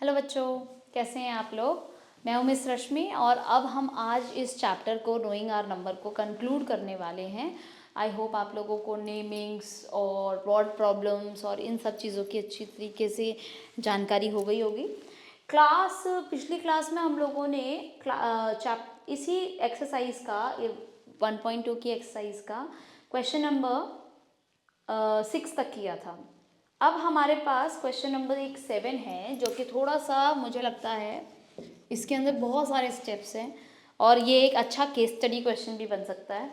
Hello बच्चों, कैसे हैं आप लोग। मैं हूं मिस रश्मि और अब हम आज इस चैप्टर को नोइंग आवर नंबर को कंक्लूड करने वाले हैं। आई होप आप लोगों को नेमिंग्स और वर्ड प्रॉब्लम्स और इन सब चीज़ों की अच्छी तरीके से जानकारी हो गई होगी। पिछली क्लास में हम लोगों ने इसी एक्सरसाइज का 1.2 की एक्सरसाइज का क्वेश्चन नंबर 6 तक किया था। अब हमारे पास क्वेश्चन नंबर 7 है, जो कि थोड़ा सा मुझे लगता है इसके अंदर बहुत सारे स्टेप्स हैं और ये एक अच्छा केस स्टडी क्वेश्चन भी बन सकता है।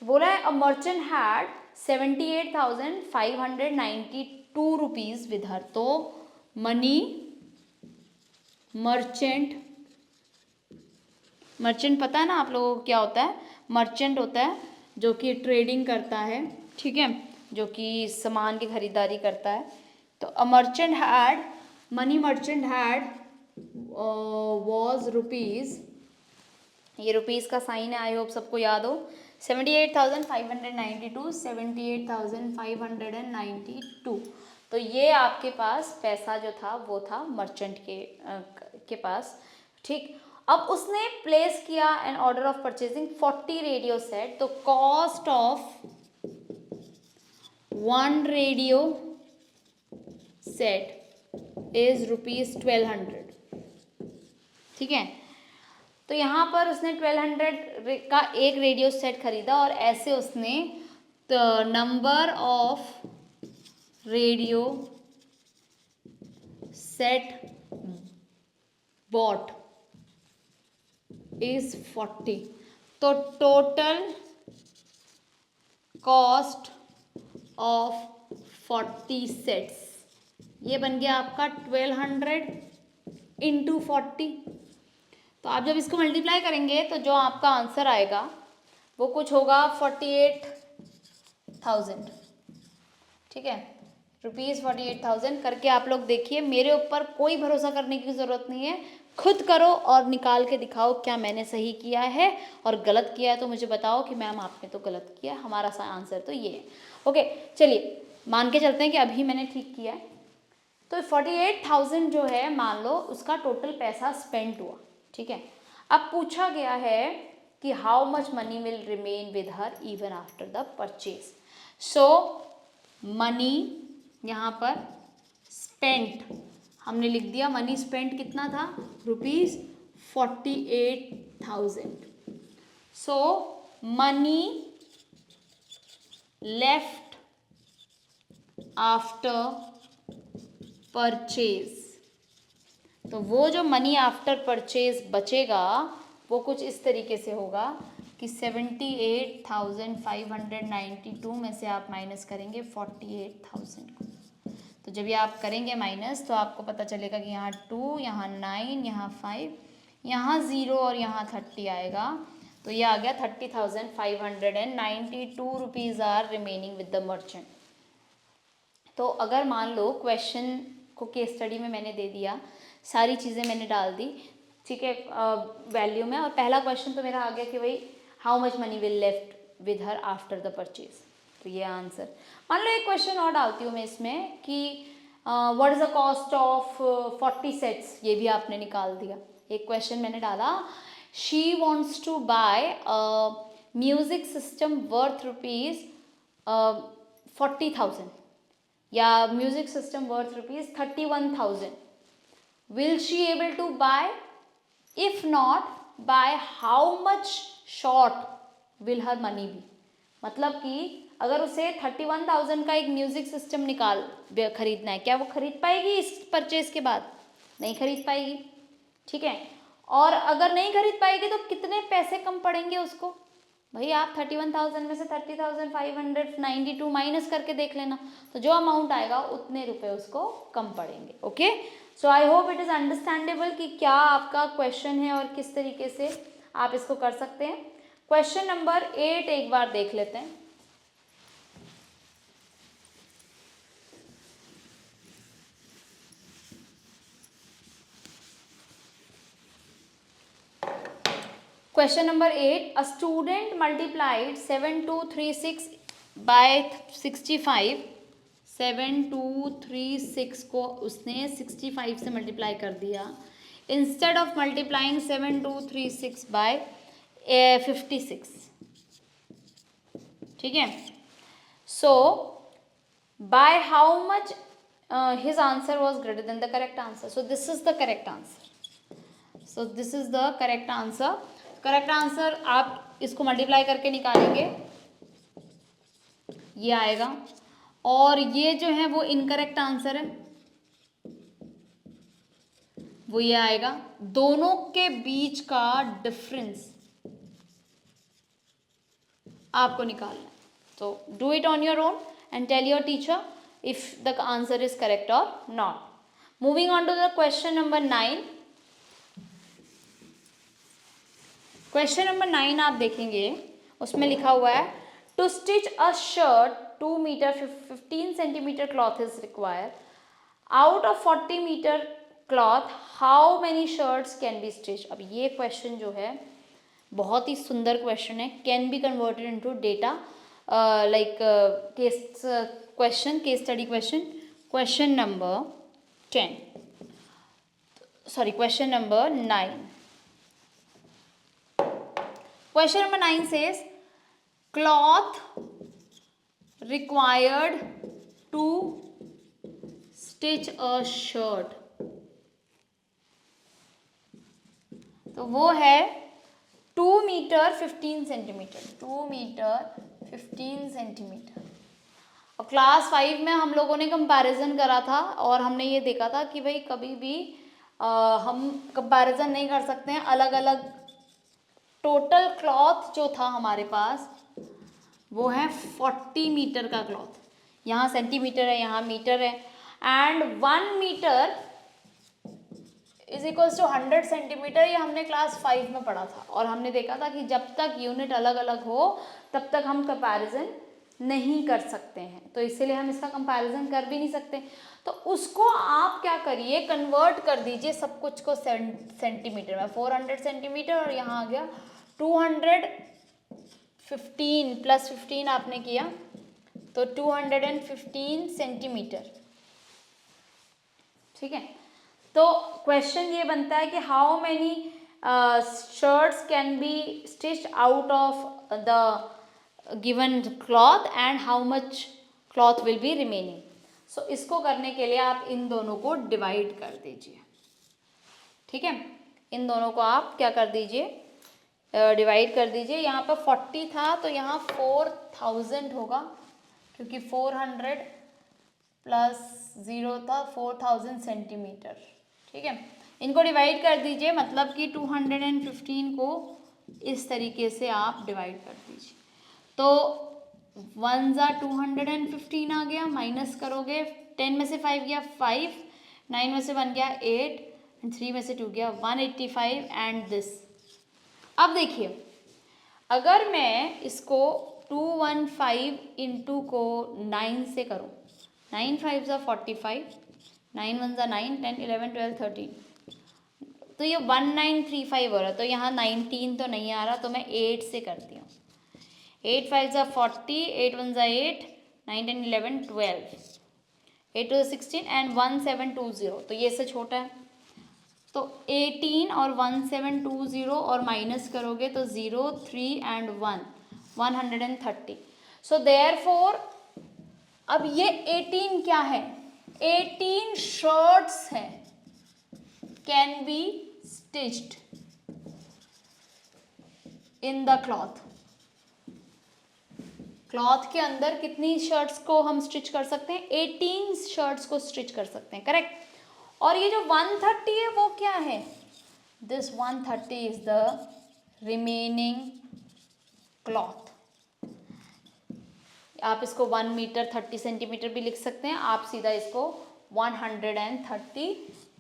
तो बोला है a merchant had 78,592 rupees with her. तो मनी मर्चेंट पता है ना आप लोगों को क्या होता है। मर्चेंट होता है जो कि ट्रेडिंग करता है, ठीक है, जो कि सामान की खरीदारी करता है। तो a merchant had money merchant had was rupees, ये रुपीज़ का साइन है, आई होप सबको याद हो। 78,592 78,592। तो ये आपके पास पैसा जो था वो था मर्चेंट के पास, ठीक। अब उसने प्लेस किया an order of purchasing 40 radio set. तो cost of 1 radio set is ₹1200, ठीक है। तो यहाँ पर उसने 1200 का एक रेडियो सेट खरीदा और ऐसे उसने number of radio set bot is 40। तो टोटल कॉस्ट ऑफ 40 सेट्स ये बन गया आपका 1200 इंटू 40। तो आप जब इसको मल्टीप्लाई करेंगे तो जो आपका आंसर आएगा वो कुछ होगा 48,000, ठीक है, ₹48,000 करके आप लोग देखिए। मेरे ऊपर कोई भरोसा करने की ज़रूरत नहीं है, खुद करो और निकाल के दिखाओ क्या मैंने सही किया है और गलत किया है तो मुझे बताओ कि मैम आपने तो गलत किया, हमारा आंसर तो ये है। ओके, चलिए मान के चलते हैं कि अभी मैंने ठीक किया है। तो 48,000 जो है मान लो उसका टोटल पैसा स्पेंड हुआ, ठीक है। अब पूछा गया है कि how much money will remain with her even after the purchase. So money यहाँ पर स्पेंट हमने लिख दिया, मनी स्पेंट कितना था ₹48,000। सो मनी लेफ्ट आफ्टर परचेज, तो वो जो मनी आफ्टर परचेज बचेगा वो कुछ इस तरीके से होगा कि 78,592 में से आप माइनस करेंगे 48,000 को। तो जब ये आप करेंगे माइनस तो आपको पता चलेगा कि यहाँ 2, यहाँ 9, यहाँ 5, यहाँ 0 और यहाँ 30 आएगा। तो ये आ गया 30,592 rupees are remaining with the merchant. तो अगर मान लो क्वेश्चन को केस स्टडी में मैंने दे दिया, सारी चीज़ें मैंने डाल दी, ठीक है, वैल्यू में, और पहला क्वेश्चन तो मेरा आ गया कि भाई how much money will left with her after the purchase, तो ये आंसर। मान लो एक क्वेश्चन और डालती हूँ मैं इसमें कि what is the cost of 40 sets, ये भी आपने निकाल दिया। एक क्वेश्चन मैंने डाला, she wants to buy music system worth ₹40,000 या music system worth ₹31,000। Will she able to buy, if not buy how much short will her money be. मतलब कि अगर उसे 31,000 का एक म्यूजिक सिस्टम खरीदना है, क्या वो खरीद पाएगी इस परचेज के बाद? नहीं खरीद पाएगी, ठीक है। और अगर नहीं खरीद पाएगी तो कितने पैसे कम पड़ेंगे उसको? भाई आप 31,000 में से 30,592 माइनस करके देख लेना, तो जो अमाउंट आएगा उतने रुपए उसको कम पड़ेंगे। Okay, so I hope it is understandable कि क्या आपका क्वेश्चन है और किस तरीके से आप इसको कर सकते हैं। क्वेश्चन नंबर 8 एक बार देख लेते हैं। Question number 8. A student multiplied 7236 by 65 7236 को उसने 65 से मल्टीप्लाई कर दिया। इंस्टेड ऑफ मल्टीप्लाइंग 7236 बाय 56, ठीक है। So by how much his answer was greater than the correct answer. So this is the correct answer. So this is the correct answer. Correct answer आप इसको multiply करके निकालेंगे, ये आएगा, और ये जो है वो इनकरेक्ट आंसर है, वो ये आएगा। दोनों के बीच का डिफरेंस आपको निकालना है। तो do it on your own and tell your teacher if the answer is correct or not. Moving on to the question number 9. Question number 9 आप देखेंगे, उसमें लिखा हुआ है to stitch a shirt 2 meter 15 centimeter cloth is required. Out of 40 meter cloth how many shirts can be stitched? अब ये question जो है बहुत ही सुंदर question है, can be converted into data like case question, case study question. Question number 10, sorry, question number 9. Question number 9 says cloth required to stitch a shirt. तो वो है 2 मीटर 15 सेंटीमीटर, 2 मीटर 15 सेंटीमीटर। और class 5 में हम लोगों ने comparison करा था और हमने ये देखा था कि भाई कभी भी हम कंपैरिजन नहीं कर सकते हैं अलग अलग। टोटल क्लॉथ जो था हमारे पास वो है 40 मीटर का क्लॉथ, यहाँ सेंटीमीटर है, यहाँ मीटर है, and 1 metre is equals to 100 centimetre. ये हमने क्लास 5 में पढ़ा था और हमने देखा था कि जब तक यूनिट अलग अलग हो तब तक हम कंपैरिजन नहीं कर सकते हैं, तो इसीलिए हम इसका कंपैरिजन कर भी नहीं सकते। तो उसको आप क्या करिए, कन्वर्ट कर दीजिए सब कुछ को सेंटीमीटर में। 400 सेंटीमीटर और यहाँ आ गया 215 प्लस 15 आपने किया तो 215 सेंटीमीटर, ठीक है। तो क्वेश्चन ये बनता है कि how many shirts can be stitched out of the given cloth and how much cloth will be remaining. So इसको करने के लिए आप इन दोनों को डिवाइड कर दीजिए, ठीक है। इन दोनों को आप क्या कर दीजिए, डिवाइड कर दीजिए। यहाँ पर 40 था तो यहाँ 4000 होगा, क्योंकि 400 प्लस 0 था 4000 सेंटीमीटर, ठीक है। इनको डिवाइड कर दीजिए, मतलब कि 215 को इस तरीके से आप डिवाइड कर दीजिए। तो 1 ज़ा 215 आ गया, माइनस करोगे 10 में से 5 गया 5, 9 में से 1 गया 8, 3 में से 2 गया 185 एंड दिस। अब देखिए अगर मैं इसको 215 इंटू को 9 से करूँ, 9 5 ज़ा 45, 9 1 ज़ा 9, 10 11 12 13, तो ये 1935 हो रहा है। तो यहाँ 19 तो नहीं आ रहा, तो मैं 8 से करती हूँ। 8 5 ज़ा 40, 8 1 ज़ा 8, 9 10 11 12, 8 2 16 एंड 1720, तो ये इससे छोटा है। तो 18 और 1720 और माइनस करोगे तो 0 3 एंड 1 130। सो देयरफॉर अब ये 18 क्या है, 18 शर्ट्स है can be stitched in the cloth. Cloth के अंदर कितनी शर्ट्स को हम स्टिच कर सकते हैं, 18 शर्ट्स को स्टिच कर सकते हैं, करेक्ट। और ये जो 130 है वो क्या है, this 130 is the remaining cloth. आप इसको 1 मीटर 30 सेंटीमीटर भी लिख सकते हैं, आप सीधा इसको 130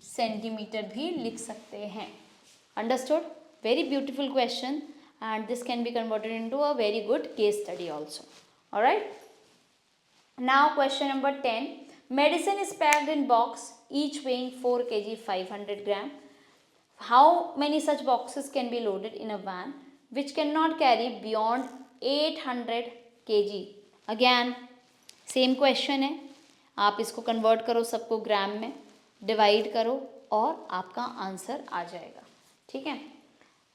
सेंटीमीटर भी लिख सकते हैं। Understood? Very beautiful question and this can be converted into a very good case study also. All right, now question number 10. Medicine is packed in box each weighing 4 kg 500 gram. How many such boxes can be loaded in a van which cannot carry beyond 800 kg? Again same question है, आप इसको convert करो सबको ग्राम में, divide करो और आपका answer आ जाएगा. ठीक है.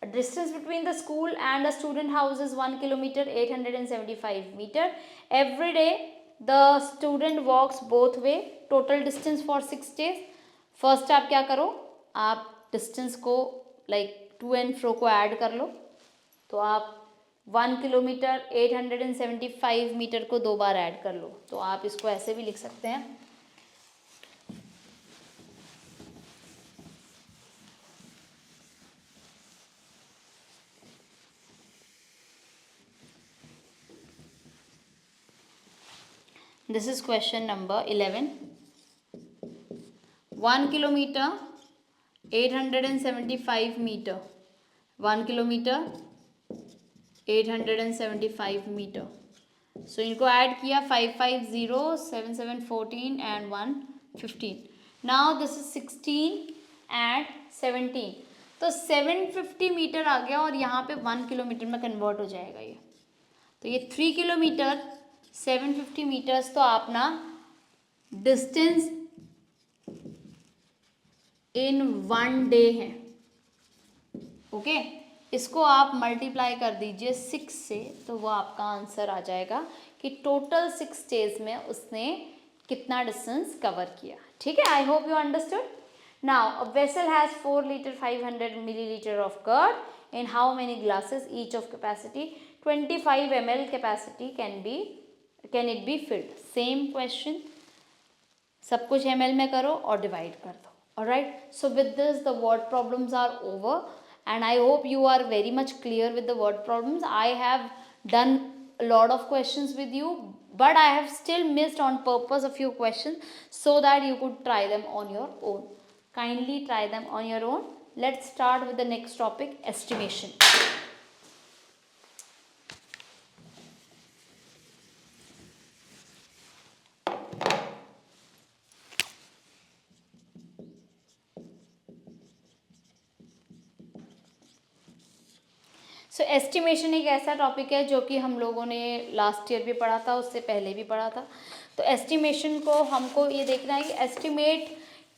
Distance between the school and the student house is 1 kilometer 875 meter. Every day the student walks both way. Total distance for 6 days. First आप क्या करो, आप distance को like to and fro को add कर लो. तो आप 1 किलोमीटर 875 मीटर को 2 बार ऐड कर लो. तो आप इसको ऐसे भी लिख सकते हैं. This is question number 11. 1 kilometer 875 meter. 1 kilometer 875 metre. So इनको ऐड किया 550 7714 and 115. Now this is 16 and 17. तो 750 मीटर आ गया और यहाँ पे 1 किलोमीटर में कन्वर्ट हो जाएगा ये. तो ये 3 किलोमीटर 750 मीटर्स तो अपना डिस्टेंस इन 1 डे है. ओके. इसको आप मल्टीप्लाई कर दीजिए 6 से, तो वो आपका आंसर आ जाएगा कि टोटल 6 डेज में उसने कितना डिस्टेंस कवर किया. ठीक है. I hope you understood. Now a vessel has 4 litre 500 millilitre of curd. In how many glasses each of capacity 25 ml capacity can it be filled. Same question, सब कुछ ml में करो और डिवाइड कर दो. Alright. So with this the word problems are over. And I hope you are very much clear with the word problems. I have done a lot of questions with you, but I have still missed on purpose a few questions so that you could try them on your own. Kindly try them on your own. Let's start with the next topic, estimation. So estimation एक ऐसा topic है जो कि हम लोगों ने last year भी पढ़ा था, उससे पहले भी पढ़ा था. तो एस्टिमेशन को हमको ये देखना है कि एस्टिमेट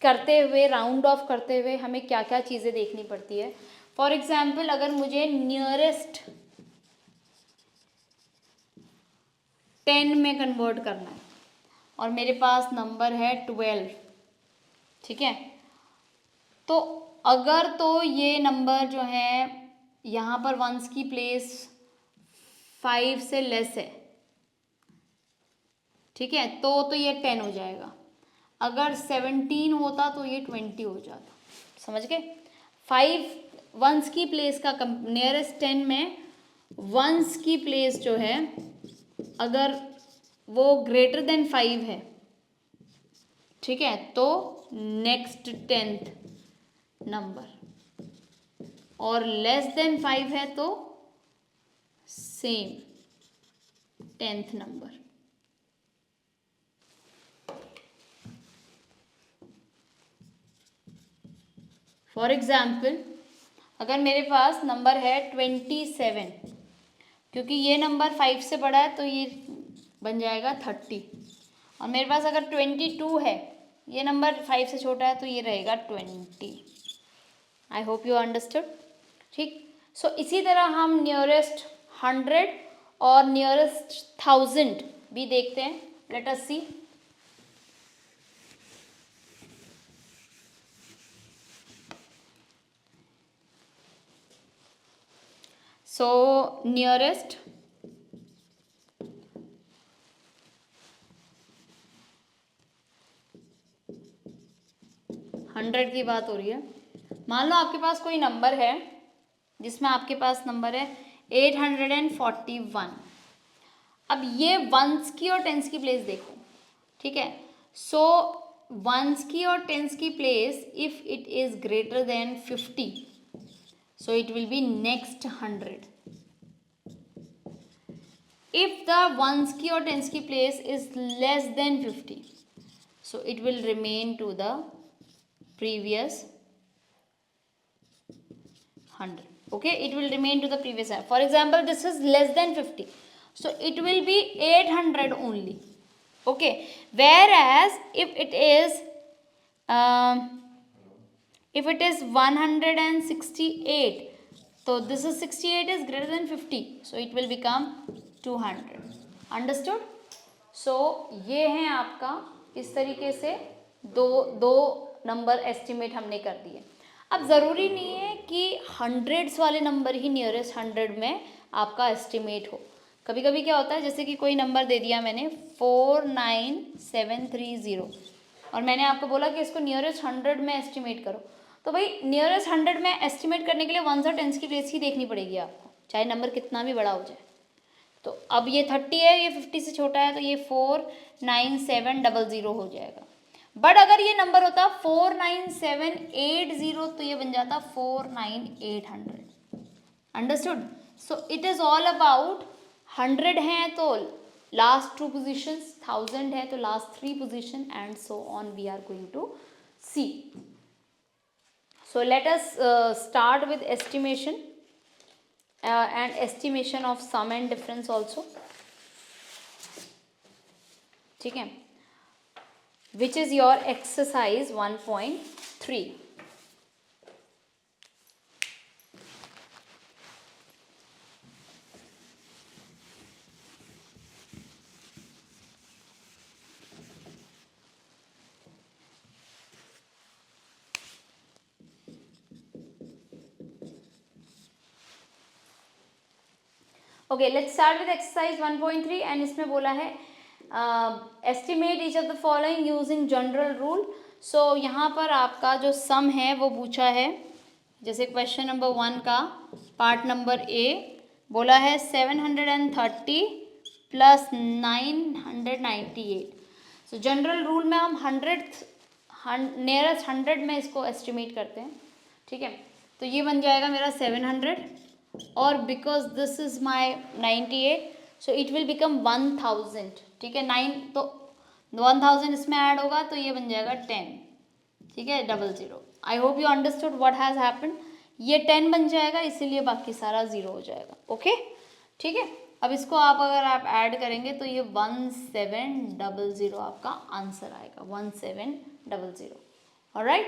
करते हुए, राउंड ऑफ करते हुए हमें क्या क्या चीज़ें देखनी पड़ती है. फॉर एग्जाम्पल, अगर मुझे नियरेस्ट 10 में कन्वर्ट करना है और मेरे पास नंबर है 12. ठीक है. तो अगर तो ये नंबर जो है यहाँ पर वंस की प्लेस 5 से लेस है. ठीक है. तो ये 10 हो जाएगा. अगर 17 होता तो ये 20 हो जाता. समझ गए. 5 वंस की प्लेस का नियरेस्ट 10 में वंस की प्लेस जो है अगर वो ग्रेटर देन 5 है, ठीक है, तो नेक्स्ट 10th नंबर, और लेस देन 5 है तो same 10th number. For example, अगर मेरे पास नंबर है 27, क्योंकि ये नंबर 5 से बड़ा है तो ये बन जाएगा 30. और मेरे पास अगर 22 है, ये नंबर 5 से छोटा है तो ये रहेगा 20. आई होप यू अंडरस्टूड. ठीक. सो इसी तरह हम नियरेस्ट 100 और नियरेस्ट 1000 भी देखते हैं. लेट अस सी. सो नियरेस्ट 100 की बात हो रही है. मान लो आपके पास कोई नंबर है जिसमें आपके पास नंबर है 841. अब ये वंस की और टेंस की प्लेस देखो. ठीक है. सो वंस की और टेंस की place if it is greater than 50, so it will be next 100. If the ones की और tens की place is less than 50, so it will remain to the previous 100. Okay, it will remain to the previous 100. For example, this is less than 50, so it will be 800 only. Okay, whereas if it is 168, so this is 68 is greater than 50, so it will become 200. Understood? So ये है आपका इस तरीके से दो number estimate हमने कर दिए. अब ज़रूरी नहीं है कि हंड्रेड्स वाले नंबर ही नियरेस्ट 100 में आपका एस्टिमेट हो. कभी कभी क्या होता है, जैसे कि कोई नंबर दे दिया मैंने 49730 और मैंने आपको बोला कि इसको नियरेस्ट 100 में एस्टिमेट करो. तो भाई नियरेस्ट 100 में एस्टिमेट करने के लिए वंस और टेंस की प्लेस ही देखनी पड़ेगी आपको, चाहे नंबर कितना भी बड़ा हो जाए. तो अब ये 30 है, ये 50 से छोटा है, तो ये 49700 हो जाएगा. बट अगर ये नंबर होता 49780 तो ये बन जाता 49800. Understood? So it is all about 100 है तो लास्ट 2 पोजिशंस, 1000 है तो last 3 position, and so on we are going to see. So let us start with estimation and estimation of sum and difference also. ठीक है, which is your exercise 1.3. Okay, let's start with exercise 1.3 and इसमें बोला है estimate each of the following using general rule. So यहाँ पर आपका जो सम है वो पूछा है, जैसे क्वेश्चन नंबर 1 का पार्ट नंबर ए बोला है 730 प्लस 998. सो जनरल रूल में हम 100 नियरेस्ट 100 में इसको एस्टिमेट करते हैं. ठीक है, तो ये बन जाएगा मेरा 700 और because this is my 98 so it will become 1000. ठीक है, 9 तो 1000 इसमें ऐड होगा तो ये बन जाएगा 10. ठीक है, 00. आई hope you understood what has happened. ये 10 बन जाएगा, इसीलिए बाकी सारा 0 हो जाएगा. ओके, ठीक है. अब इसको अगर आप ऐड करेंगे तो ये 1700 आपका आंसर आएगा. 1700. Alright,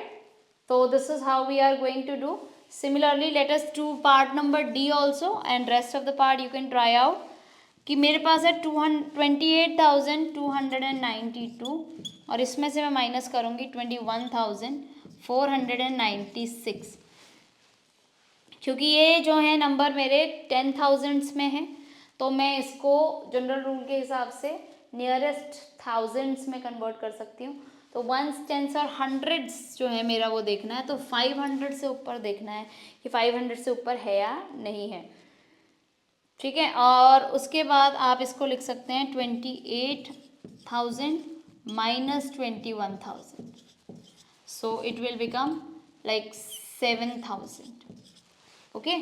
so this is how we are going to do. Similarly, let us do part number D also, and rest of the part you can try out. कि मेरे पास है 28,292 और इसमें से मैं माइनस करूँगी 21,496, क्योंकि ये जो है नंबर मेरे 10,000s में है, तो मैं इसको जनरल रूल के हिसाब से नियरेस्ट 1000s में कन्वर्ट कर सकती हूँ. तो 1s 10s और 100s जो है मेरा वो देखना है, तो 500 से ऊपर देखना है कि 500 से ऊपर है या नहीं है. ठीक है, और उसके बाद आप इसको लिख सकते हैं 28,000 minus 21,000, so it will become like 7,000. Okay,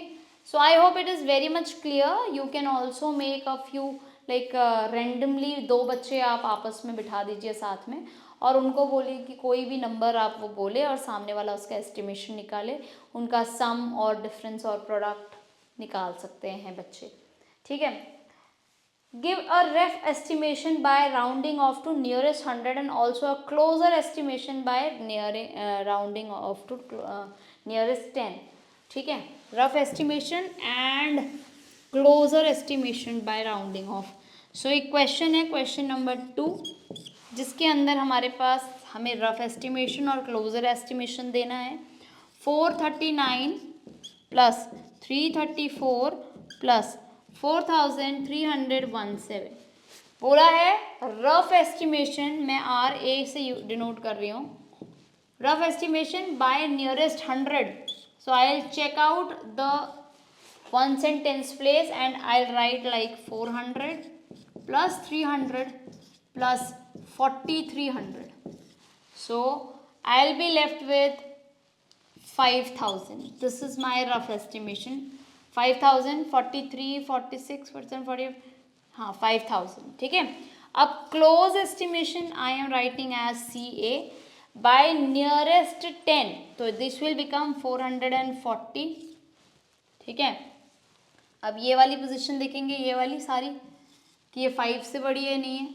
so I hope it is very much clear. You can also make a few like randomly 2 बच्चे आप आपस में बिठा दीजिए साथ में और उनको बोलिए कि कोई भी नंबर आप वो बोले और सामने वाला उसका एस्टिमेशन निकाले. उनका सम और डिफरेंस और प्रोडक्ट निकाल सकते हैं बच्चे. ठीक है, give a rough estimation by rounding off to nearest 100 and also a closer estimation by rounding off to nearest 10. ठीक है, rough estimation and closer estimation by rounding off. So एक क्वेश्चन है, क्वेश्चन नंबर 2, जिसके अंदर हमारे पास हमें rough estimation और क्लोजर एस्टिमेशन देना है. 439 प्लस 334 प्लस 4317 बोला है. रफ एस्टिमेशन मैं RA से डिनोट कर रही हूँ. Rough estimation by nearest 100. So I will check out the 1s and 10s place and I'll write like 400 plus 300 plus 4300. So I'll be left with 5,000. This is my rough estimation. 5,000, 43, 46, 47, 48, हाँ 5,000. ठीक है, अब close estimation I am writing as CA by nearest 10, तो this will become 440. ठीक है, अब ये वाली पोजीशन देखेंगे, ये वाली सारी कि ये 5 से बड़ी है नहीं है,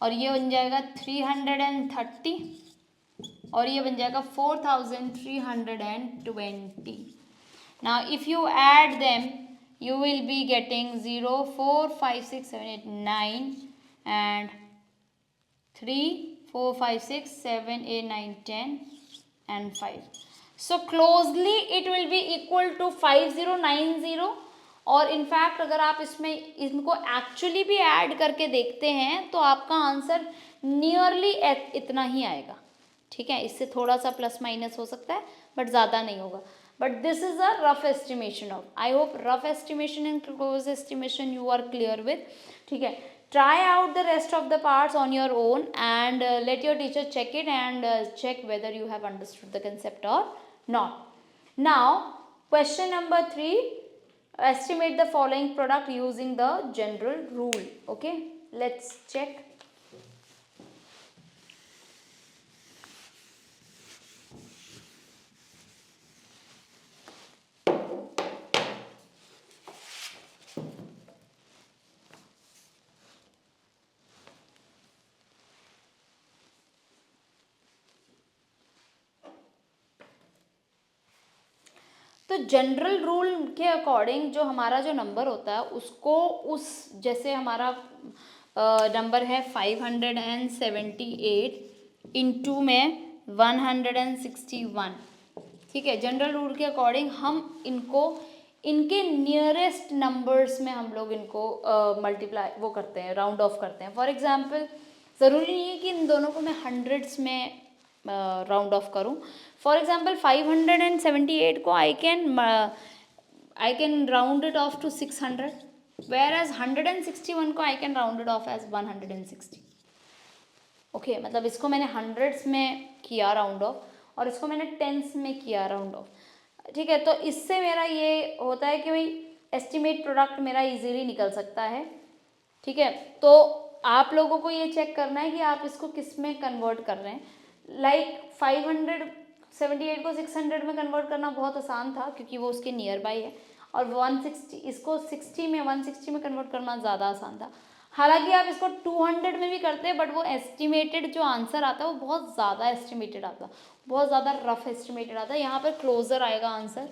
और ये बन जाएगा 330 और ये बन जाएगा 4320. Now if you add them you will be getting 0, 4, 5, 6, 7, 8, 9 and 3, 4, 5, 6, 7, 8, 9, 10 and 5. So closely it will be equal to 5090 और इनफैक्ट अगर आप इसमें इनको एक्चुअली भी ऐड करके देखते हैं तो आपका आंसर नियरली इतना ही आएगा. ठीक है, इससे थोड़ा सा प्लस माइनस हो सकता है बट ज़्यादा नहीं होगा. But this is a rough estimation of. I hope rough estimation and close estimation you are clear with. ठीक है, try out the rest of the parts on your own and let your teacher check it and check whether you have understood the concept or not. Now question number 3, estimate the following product using the general rule. Okay, let's check. तो general rule के according जो हमारा जो number होता है उसको उस जैसे हमारा नंबर है 578 इंटू में 161. ठीक है, जनरल रूल के अकॉर्डिंग हम इनको इनके नियरेस्ट नंबर्स में हम लोग इनको मल्टीप्लाई वो करते हैं, राउंड ऑफ करते हैं. फॉर एग्जांपल ज़रूरी नहीं है कि इन दोनों को मैं हंड्रेड्स में राउंड ऑफ करूं. फॉर एग्जांपल 578 को I can round it off to 600 whereas 161 को I can round it off as 160. Okay, मतलब इसको मैंने हंड्रेड्स में किया राउंड ऑफ और इसको मैंने टेंस में किया राउंड ऑफ. ठीक है, तो इससे मेरा ये होता है कि भाई एस्टिमेट प्रोडक्ट मेरा इजीली निकल सकता है. ठीक है, तो आप लोगों को ये चेक करना है कि आप इसको किस में कन्वर्ट कर रहे हैं. लाइक 578 को 600 में कन्वर्ट करना बहुत आसान था क्योंकि वो उसके नियर बाई है और 160 इसको 160 में कन्वर्ट करना ज़्यादा आसान था. हालांकि आप इसको 200 में भी करते हैं बट वो एस्टिमेटेड जो आंसर आता है वो बहुत ज़्यादा एस्टिमेटेड आता, बहुत ज़्यादा रफ एस्टिमेटेड आता है. यहाँ पर क्लोजर आएगा आंसर.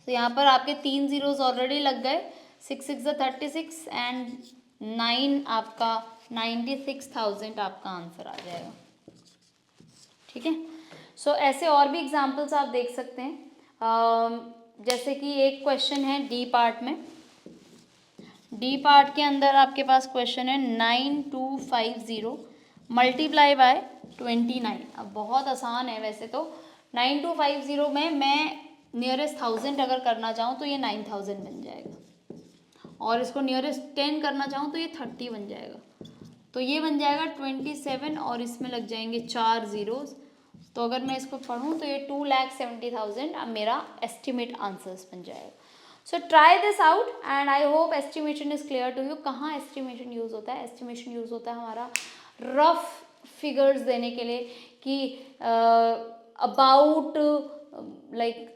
तो यहाँ पर आपके 3 जीरोज ऑलरेडी लग गए. 6 6 36 एंड 9 आपका 96,000 आपका आंसर आ जाएगा. ठीक है, सो ऐसे और भी एग्जाम्पल्स आप देख सकते हैं. जैसे कि एक क्वेश्चन है डी पार्ट में. डी पार्ट के अंदर आपके पास क्वेश्चन है 9250 मल्टीप्लाई बाय 29. अब बहुत आसान है वैसे तो. 9250 में मैं नियरेस्ट 1000 अगर करना चाहूँ तो ये 9000 बन जाएगा और इसको नियरेस्ट 10 करना चाहूँ तो ये 30 बन जाएगा. तो ये बन जाएगा 27 और इसमें लग जाएंगे 4 जीरोज. तो अगर मैं इसको पढ़ूँ तो ये 2,70,000 अब मेरा एस्टिमेट आंसर्स बन जाएगा. So try this out and I hope estimation is clear to you. कहाँ एस्टिमेशन यूज़ होता है? एस्टिमेशन यूज़ होता है हमारा रफ फिगर्स देने के लिए कि about like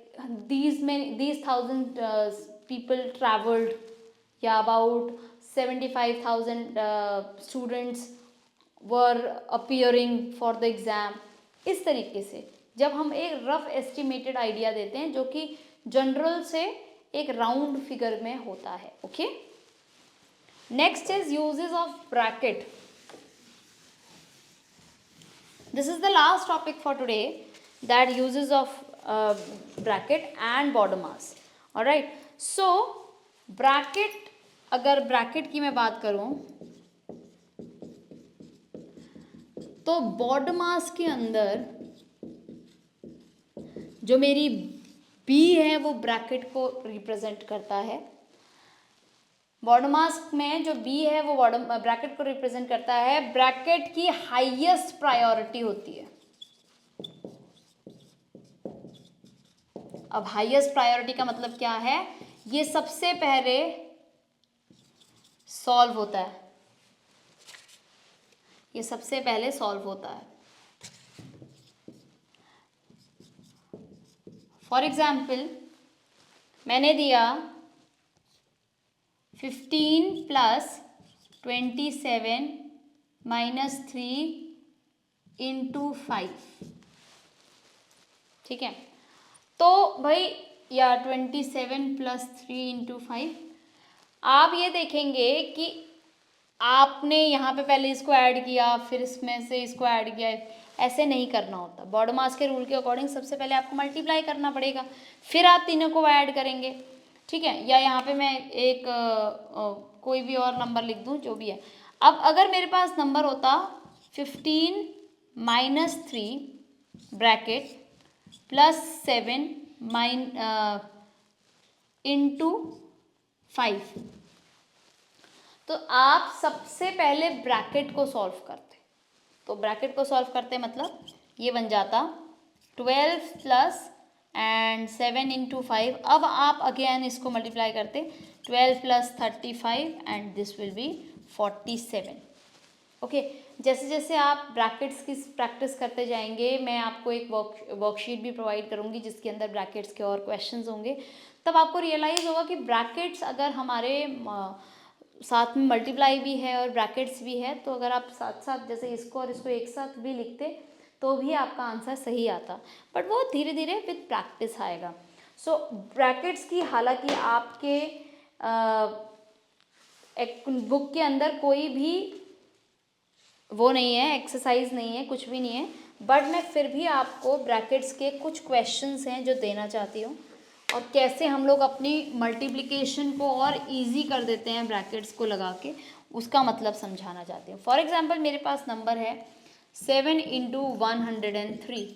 these 1,000 people traveled या about 75,000 students were appearing for the exam. इस तरीके से जब हम एक रफ एस्टिमेटेड आइडिया देते हैं जो कि जनरल से एक राउंड फिगर में होता है. Okay, next is uses of bracket. This is the last topic for today, that uses of bracket and border mass. Alright, so bracket, अगर ब्रैकेट की मैं बात करूं तो border mass के अंदर जो मेरी B है वो ब्रैकेट को रिप्रेजेंट करता है. border mass में जो B है वो ब्रैकेट को रिप्रेजेंट करता है. ब्रैकेट की हाईएस्ट प्रायोरिटी होती है. अब हाईएस्ट प्रायोरिटी का मतलब क्या है? ये सबसे पहले सॉल्व होता है. ये सबसे पहले सॉल्व होता है. फॉर एग्जाम्पल मैंने दिया 15 + 27 -3 इंटू 5, ठीक है। तो भाई या 27 + 3 इंटू 5, आप ये देखेंगे कि आपने यहाँ पे पहले इसको ऐड किया, फिर इसमें से इसको ऐड किया, ऐसे नहीं करना होता। बॉड मास के रूल के अकॉर्डिंग सबसे पहले आपको मल्टीप्लाई करना पड़ेगा, फिर आप तीनों को ऐड करेंगे, ठीक है। या यहाँ पे मैं एक कोई भी और नंबर लिख दूँ, जो भी है। अब अगर मेरे पास नंबर होता 15 - 3 ब्रैकेट +7 इंटू 5, तो आप सबसे पहले ब्रैकेट को सॉल्व करते। तो ब्रैकेट को सॉल्व करते मतलब ये बन जाता 12 प्लस एंड 7 इंटू 5। अब आप अगेन इसको मल्टीप्लाई करते 12 + 35 and this will be 47। Okay, जैसे जैसे आप ब्रैकेट्स की प्रैक्टिस करते जाएंगे, मैं आपको एक वर्कशीट भी प्रोवाइड करूंगी जिसके अंदर ब्रैकेट्स के और क्वेश्चंस होंगे, तब आपको रियलाइज़ होगा कि ब्रैकेट्स अगर हमारे साथ में मल्टीप्लाई भी है और ब्रैकेट्स भी है, तो अगर आप साथ साथ जैसे इसको और इसको एक साथ भी लिखते तो भी आपका आंसर सही आता, बट वो धीरे धीरे विद प्रैक्टिस आएगा। सो ब्रैकेट्स की हालांकि आपके एक बुक के अंदर कोई भी वो नहीं है, एक्सरसाइज नहीं है, कुछ भी नहीं है, बट मैं फिर भी आपको ब्रैकेट्स के कुछ क्वेश्चंस हैं जो देना चाहती हूँ, और कैसे हम लोग अपनी मल्टीप्लिकेशन को और इजी कर देते हैं ब्रैकेट्स को लगा के, उसका मतलब समझाना चाहती हूँ। फॉर एग्जांपल मेरे पास नंबर है 7 into 103।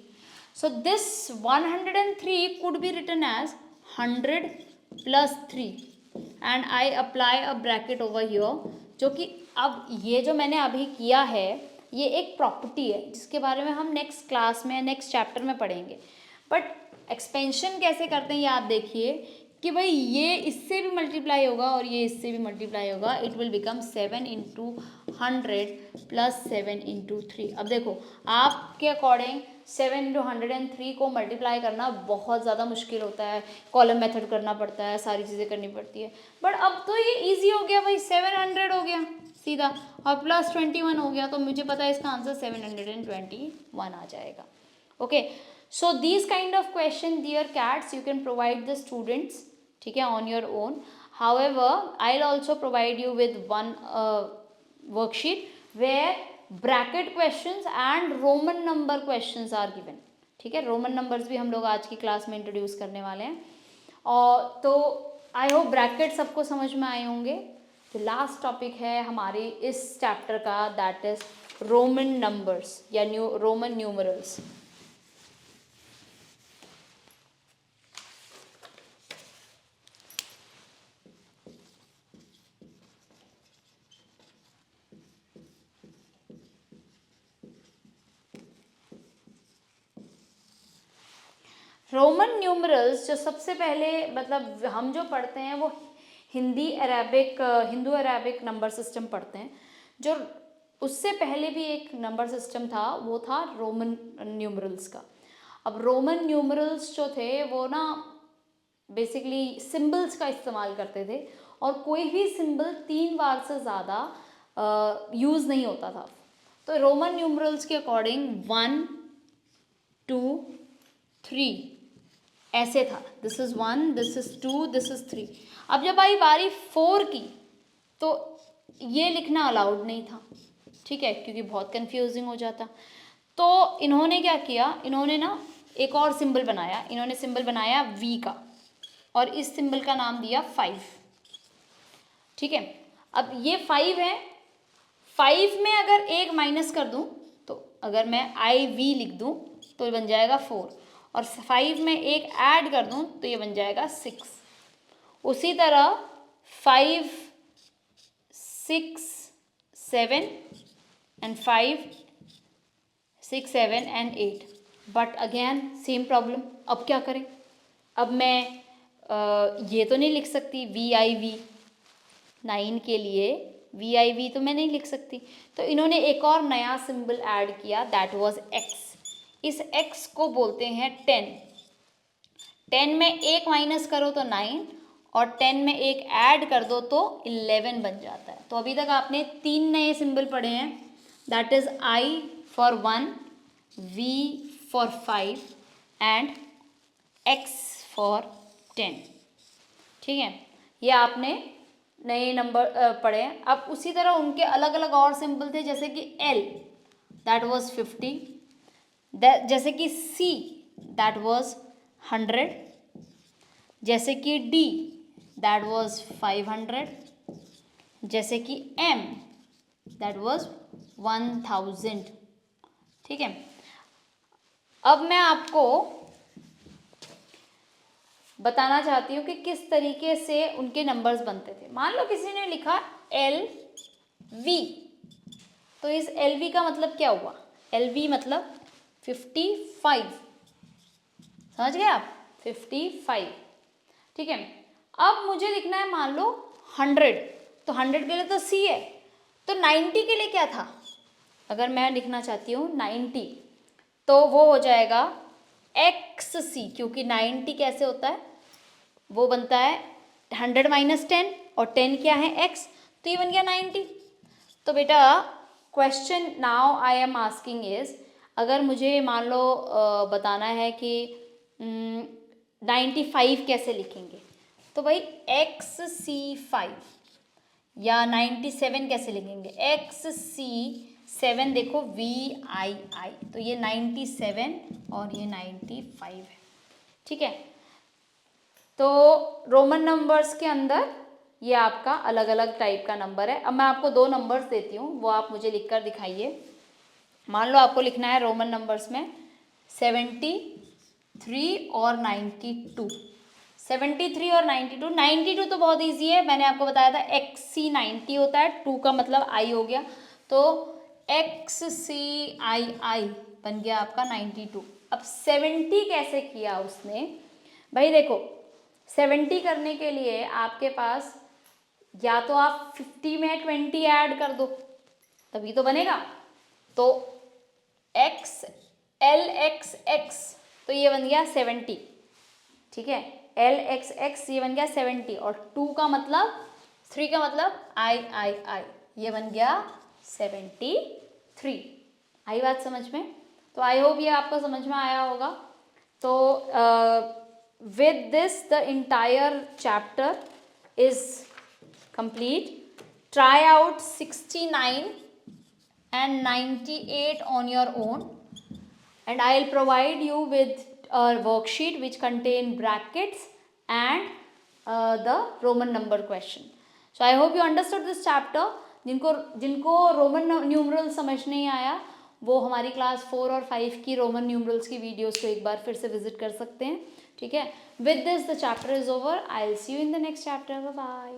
So this 103 could be written as 100 + 3 and I apply a bracket over here, जो कि अब ये जो मैंने अभी किया है ये एक प्रॉपर्टी है जिसके बारे में हम नेक्स्ट क्लास में, नेक्स्ट चैप्टर में पढ़ेंगे। बट एक्सपेंशन कैसे करते हैं ये आप देखिए कि भाई ये इससे भी मल्टीप्लाई होगा और ये इससे भी मल्टीप्लाई होगा, it will become 7 into 100 + 7 into 3। अब देखो आपके अकॉर्डिंग 7 इंटू 103 को मल्टीप्लाई करना बहुत ज़्यादा मुश्किल होता है, कॉलम मेथड करना पड़ता है, सारी चीज़ें करनी पड़ती है, बट अब तो ये ईजी हो गया भाई, 700 हो गया सीधा और +21 हो गया, तो मुझे पता है इसका आंसर 721 आ जाएगा। Okay, so these kind of question dear cats you can provide the students, ठीक है, on your own. However I'll also provide you with one worksheet where bracket questions and roman number questions are given, ठीक है। Roman numbers भी हम लोग आज की class में इंट्रोड्यूस करने वाले हैं, और तो आई होप ब्रैकेट सबको समझ में आए होंगे। जो लास्ट टॉपिक है हमारे इस चैप्टर का, दैट इज रोमन नंबर्स या रोमन न्यूमरल्स। रोमन न्यूमरल्स जो सबसे पहले मतलब हम जो पढ़ते हैं वो हिंदू अरेबिक नंबर सिस्टम पढ़ते हैं। जो उससे पहले भी एक नंबर सिस्टम था वो था रोमन न्यूमरल्स का। अब रोमन न्यूमरल्स जो थे वो ना बेसिकली सिंबल्स का इस्तेमाल करते थे, और कोई भी सिंबल 3 बार से ज़्यादा यूज़ नहीं होता था। तो रोमन न्यूमरल्स के अकॉर्डिंग 1 2 3 ऐसे था, this is 1, this is 2, this is 3। अब जब आई बारी 4 की तो ये लिखना अलाउड नहीं था, ठीक है, क्योंकि बहुत कंफ्यूजिंग हो जाता। तो इन्होंने क्या किया, इन्होंने ना एक और सिंबल बनाया, इन्होंने सिंबल बनाया वी का, और इस सिंबल का नाम दिया 5, ठीक है। अब ये 5 है, 5 में अगर एक माइनस कर दूं, तो अगर मैं IV लिख दूं तो ये बन जाएगा 4, और 5 में एक ऐड कर दूं तो ये बन जाएगा 6। उसी तरह 5 6 7 and 5 6 7 and 8, but again same problem. अब क्या करें, अब मैं ये तो नहीं लिख सकती VIV, 9 के लिए VIV तो मैं नहीं लिख सकती, तो इन्होंने एक और नया सिंबल ऐड किया, दैट वाज X। इस X को बोलते हैं 10। 10 में एक माइनस करो तो 9, और 10 में एक ऐड कर दो तो 11 बन जाता है। तो अभी तक आपने 3 नए सिंबल पढ़े हैं, that is I for 1, V for 5 and X for 10. ठीक है, ये आपने नए नंबर पढ़े हैं. अब उसी तरह उनके अलग अलग और सिंबल थे, जैसे कि L दैट वाज 50, जैसे कि C दैट वाज 100, जैसे कि D दैट वाज 500, जैसे कि M दैट वाज 1000. ठीक है, अब मैं आपको बताना चाहती हूँ कि किस तरीके से उनके नंबर्स बनते थे. मान लो किसी ने लिखा LV, तो इस LV का मतलब क्या हुआ? LV मतलब 55. समझ गए आप? 55. ठीक है, अब मुझे लिखना है मान लो 100, तो 100 के लिए तो C है, तो 90 के लिए क्या था? अगर मैं लिखना चाहती हूँ 90, तो वो हो जाएगा XC, क्योंकि 90 कैसे होता है? वो बनता है 100 माइनस 10, और 10 क्या है? X, तो ये बन गया 90. तो बेटा question now I am asking is, अगर मुझे मान लो बताना है कि 95 कैसे लिखेंगे, तो भाई XC5, या 97 कैसे लिखेंगे? XC7, देखो VII, तो ये 97 और ये 95 है. ठीक है, तो रोमन नंबर्स के अंदर ये आपका अलग अलग टाइप का नंबर है. अब मैं आपको 2 नंबर्स देती हूँ, वो आप मुझे लिखकर दिखाइए. मान लो आपको लिखना है रोमन नंबर्स में 73 और 92. 73 और 92. 92 तो बहुत इजी है, मैंने आपको बताया था XC90 होता है, 2 का मतलब I हो गया, तो XCII बन गया आपका 92. अब 70 कैसे किया उसने? भाई देखो, 70 करने के लिए आपके पास या तो आप 50 में 20 ऐड कर दो, तभी तो बनेगा. तो LXX, तो ये बन गया 70. ठीक है, LXX ये बन गया 70, और 2 का मतलब 3 का मतलब I, ये बन गया 73. आई बात समझ में? तो आई होप ये आपको समझ में आया होगा. तो with this the entire chapter is complete. Try out 69 and 98 on your own, and I will provide you with a worksheet which contain brackets and the Roman number question. So I hope you understood this chapter. जिनको Roman numeral समझ नहीं आया, वो हमारी class 4 और 5 की Roman numerals की videos को एक बार फिर से विजिट कर सकते हैं. ठीक है, with this the chapter is over. I will see you in the next chapter. Bye bye.